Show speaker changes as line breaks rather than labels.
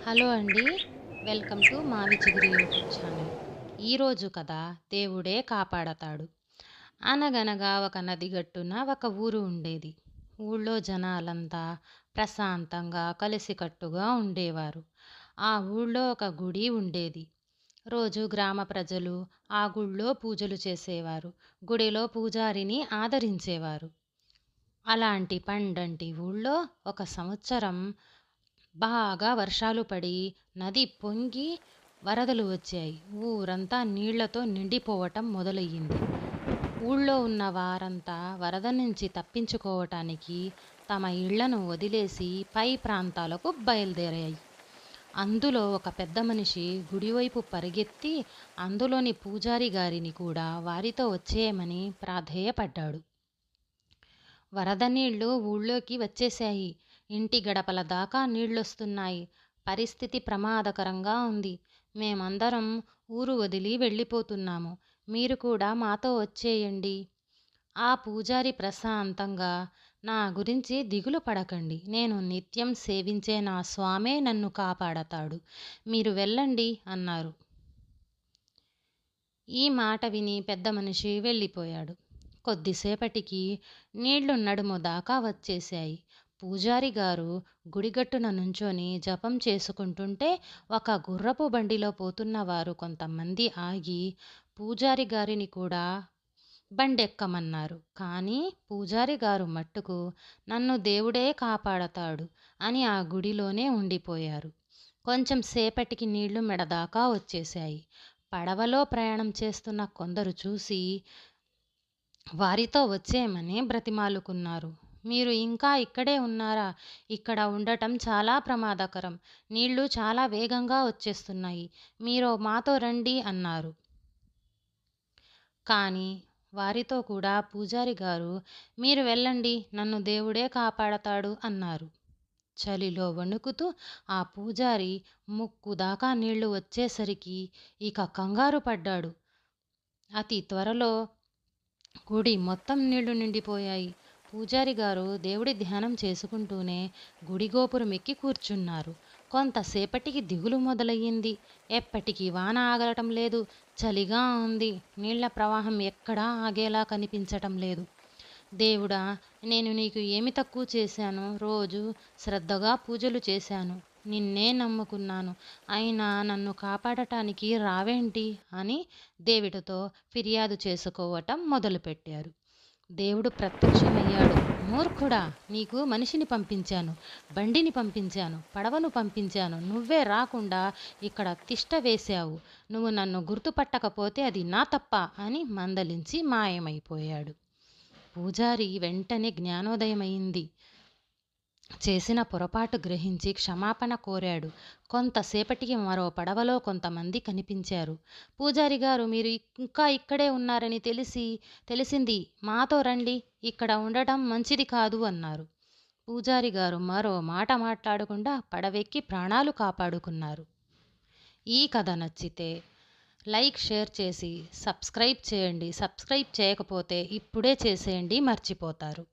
Hello అండి. Welcome to మావి చిగురు యూట్యూబ్ ఛానల్. ఈరోజు కథ దేవుడే కాపాడతాడు. అనగనగా ఒక నది గట్టున ఒక ఊరు ఉండేది. ఊళ్ళో జనాలంతా ప్రశాంతంగా కలిసికట్టుగా ఉండేవారు. ఆ ఊళ్ళో ఒక గుడి ఉండేది. రోజు గ్రామ ప్రజలు ఆ గుళ్ళో పూజలు చేసేవారు. గుడిలో పూజారిని ఆదరించేవారు. అలాంటి పండంటి ఊళ్ళో ఒక సంవత్సరం బాగా వర్షాలు పడి నది పొంగి వరదలు వచ్చాయి. ఊరంతా నీళ్లతో నిండిపోవటం మొదలయ్యింది. ఊళ్ళో ఉన్న వారంతా వరద నుంచి తప్పించుకోవటానికి తమ ఇళ్లను వదిలేసి పై ప్రాంతాలకు బయలుదేరాయి. అందులో ఒక పెద్ద మనిషి గుడివైపు పరిగెత్తి అందులోని పూజారి గారిని కూడా వారితో వచ్చేయమని ప్రాధేయపడ్డాడు. వరద నీళ్లు ఊళ్ళోకి వచ్చేశాయి. ఇంటి గడపల దాకా నీళ్లొస్తున్నాయి. పరిస్థితి ప్రమాదకరంగా ఉంది. మేమందరం ఊరు వదిలి వెళ్ళిపోతున్నాము. మీరు కూడా మాతో వచ్చేయండి. ఆ పూజారి ప్రశాంతంగా, నా గురించి దిగులు పడకండి. నేను నిత్యం సేవించే నా స్వామే నన్ను కాపాడతాడు. మీరు వెళ్ళండి అన్నారు. ఈ మాట విని పెద్ద మనిషి వెళ్ళిపోయాడు. కొద్దిసేపటికి నీళ్లు నడుము దాకా వచ్చేశాయి. పూజారి గారు గుడిగట్టున నుంచొని జపం చేసుకుంటుంటే ఒక గుర్రపు బండిలో పోతున్నవారు కొంతమంది ఆగి పూజారి గారిని కూడా బండెక్కమన్నారు. కానీ పూజారి గారు మట్టుకు నన్ను దేవుడే కాపాడతాడు అని ఆ గుడిలోనే ఉండిపోయారు. కొంచెం సేపటికి నీళ్లు మెడదాకా వచ్చేశాయి. పడవలో ప్రయాణం చేస్తున్న కొందరు చూసి వారితో వచ్చేయమని బ్రతిమాలుకున్నారు. మీరు ఇంకా ఇక్కడే ఉన్నారా? ఇక్కడ ఉండటం చాలా ప్రమాదకరం. నీళ్లు చాలా వేగంగా వచ్చేస్తున్నాయి. మీరు మాతో రండి అన్నారు. కానీ వారితో కూడా పూజారి గారు మీరు వెళ్ళండి, నన్ను దేవుడే కాపాడతాడు అన్నారు. చలిలో వణుకుతూ ఆ పూజారి ముక్కు దాకా నీళ్లు వచ్చేసరికి ఇక కంగారు పడ్డాడు. అతి త్వరలో గుడి మొత్తం నీళ్లు నిండిపోయాయి. పూజారి గారు దేవుడి ధ్యానం చేసుకుంటూనే గుడి గోపురం ఎక్కి కూర్చున్నారు. కొంతసేపటికి దిగులు మొదలయ్యింది. ఎప్పటికీ వాన ఆగటం లేదు. చలిగా ఉంది. నీళ్ల ప్రవాహం ఎక్కడా ఆగేలా కనిపించటం లేదు. దేవుడా, నేను నీకు ఏమి తక్కువ చేశాను? రోజు శ్రద్ధగా పూజలు చేశాను. నిన్నే నమ్ముకున్నాను. అయినా నన్ను కాపాడటానికి రావేంటి అని దేవుడితో ఫిర్యాదు చేసుకోవటం మొదలుపెట్టారు. దేవుడు ప్రత్యక్షమయ్యాడు. మూర్ఖుడా, నీకు మనిషిని పంపించాను, బండిని పంపించాను, పడవను పంపించాను. నువ్వే రాకుండా ఇక్కడ తిష్ట వేశావు. నువ్వు నన్ను గుర్తుపట్టకపోతే అది నా తప్ప అని మందలించి మాయమైపోయాడు. పూజారి వెంటనే జ్ఞానోదయమైంది. చేసిన పొరపాటు గ్రహించి క్షమాపణ కోరాడు. కొంతసేపటికి మరో పడవలో కొంతమంది కనిపించారు. పూజారి గారు మీరు ఇంకా ఇక్కడే ఉన్నారని తెలిసింది. మాతో రండి. ఇక్కడ ఉండటం మంచిది కాదు అన్నారు. పూజారి గారు మరో మాట మాట్లాడకుండా పడవెక్కి ప్రాణాలు కాపాడుకున్నారు. ఈ కథ నచ్చితే లైక్, షేర్ చేసి సబ్స్క్రైబ్ చేయండి. సబ్స్క్రైబ్ చేయకపోతే ఇప్పుడే చేసేయండి, మర్చిపోతారు.